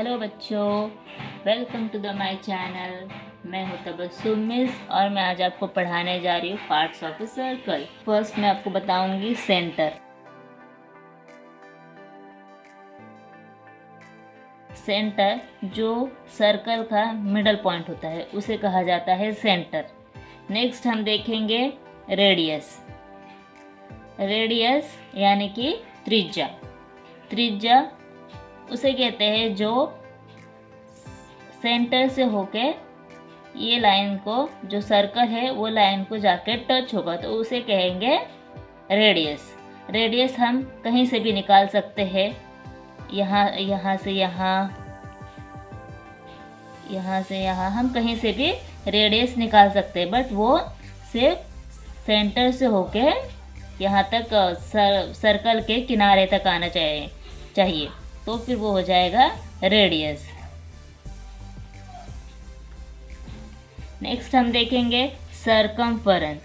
Hello बच्चों, welcome to the my channel. मैं हूं तबस्सुम मिस और मैं आज आपको पढ़ाने जा रही हूँ parts of a circle. First मैं आपको बताऊंगी सेंटर। सेंटर जो सर्कल का मिडल पॉइंट होता है उसे कहा जाता है सेंटर। नेक्स्ट हम देखेंगे रेडियस। रेडियस यानी कि त्रिज्या। त्रिज्या उसे कहते हैं जो सेंटर से होके ये लाइन को, जो सर्कल है वो लाइन को जाके टच होगा तो उसे कहेंगे रेडियस। रेडियस हम कहीं से भी निकाल सकते हैं, यहाँ से यहाँ हम कहीं से भी रेडियस निकाल सकते हैं, बट वो सिर्फ सेंटर से होके यहाँ तक सर्कल के किनारे तक आना चाहिए तो फिर वो हो जाएगा रेडियस। नेक्स्ट हम देखेंगे सरकमफेरेंस।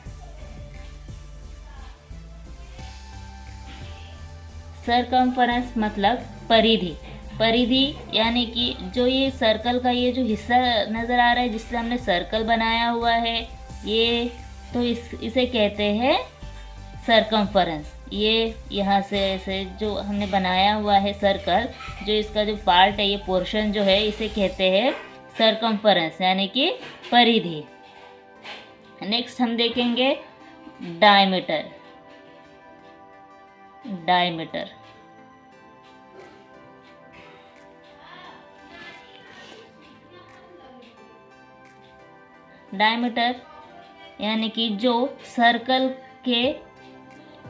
सरकमफेरेंस मतलब परिधि। परिधि यानी कि जो ये सर्कल का ये जो हिस्सा नज़र आ रहा है जिससे हमने सर्कल बनाया हुआ है, ये तो इसे कहते हैं सरकमफेरेंस। ये यहाँ से ऐसे जो हमने बनाया हुआ है सर्कल, जो इसका जो पार्ट है, ये पोर्शन जो है, इसे कहते हैं सरकमफेरेंस यानी कि परिधि। नेक्स्ट हम देखेंगे डायमीटर। डायमीटर डायमीटर यानी कि जो सर्कल के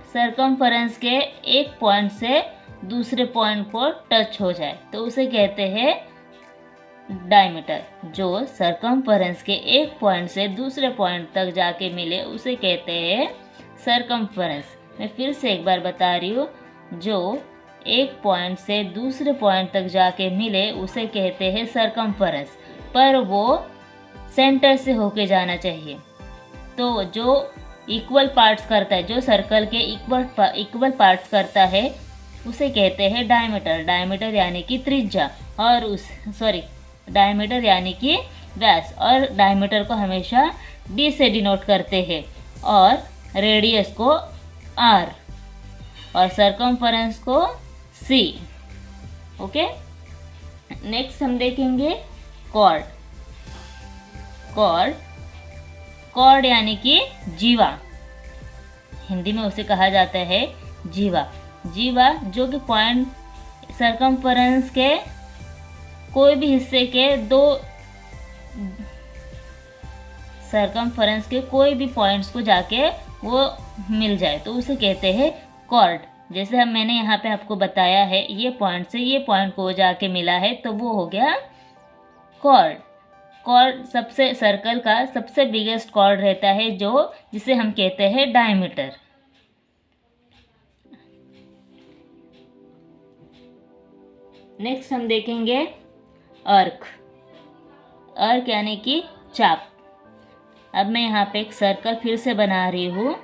सरकमफेरेंस के एक पॉइंट से दूसरे पॉइंट को टच हो जाए तो उसे कहते हैं डायमीटर। जो सरकमफेरेंस के एक पॉइंट से दूसरे पॉइंट तक जाके मिले उसे कहते हैं सरकमफेरेंस। मैं फिर से एक बार बता रही हूँ, जो एक पॉइंट से दूसरे पॉइंट तक जाके मिले उसे कहते हैं सरकमफेरेंस, पर वो सेंटर से होके जाना चाहिए। तो जो इक्वल पार्ट्स करता है, जो सर्कल के इक्वल पार्ट्स करता है उसे कहते हैं डायमीटर। डायमीटर यानी कि त्रिज्या और डायमीटर यानी कि व्यास। और डायमीटर को हमेशा d से डिनोट करते हैं और रेडियस को r और सरकमफेरेंस को c। ओके। नेक्स्ट हम देखेंगे कॉर्ड। कॉर्ड यानी कि जीवा। हिंदी में उसे कहा जाता है जीवा। जीवा जो कि पॉइंट सरकमफेरेंस के कोई भी हिस्से के सरकमफेरेंस के कोई भी पॉइंट्स को जाके वो मिल जाए तो उसे कहते हैं कॉर्ड। जैसे मैंने यहाँ पे आपको बताया है, ये पॉइंट से ये पॉइंट को जाके मिला है तो वो हो गया कॉर्ड। कॉर्ड सबसे सर्कल का सबसे बिगेस्ट कॉर्ड रहता है जिसे हम कहते हैं डायमीटर। नेक्स्ट हम देखेंगे अर्क। अर्क यानी कि चाप। अब मैं यहाँ पे एक सर्कल फिर से बना रही हूँ।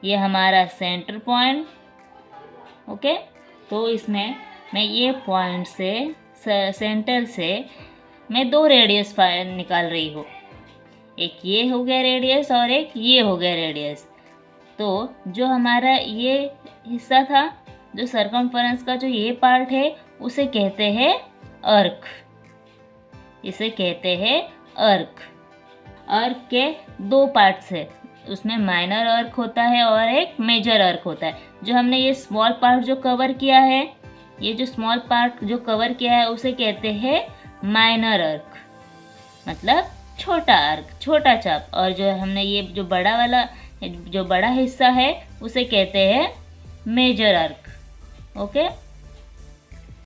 ये हमारा सेंटर पॉइंट। ओके, तो इसमें मैं ये पॉइंट से सेंटर से मैं दो रेडियस निकाल रही हूँ। एक ये हो गया रेडियस और एक ये हो गया रेडियस। तो जो हमारा ये हिस्सा था, जो सरकमफेरेंस का जो ये पार्ट है, उसे कहते हैं अर्क। इसे कहते हैं अर्क। अर्क के दो पार्ट्स है, उसमें माइनर अर्क होता है और एक मेजर अर्क होता है। जो हमने ये स्मॉल पार्ट जो कवर किया है, ये जो स्मॉल पार्ट जो कवर किया है उसे कहते हैं माइनर अर्क, मतलब छोटा अर्क, छोटा चाप। और जो हमने ये जो बड़ा हिस्सा है उसे कहते हैं मेजर अर्क। ओके।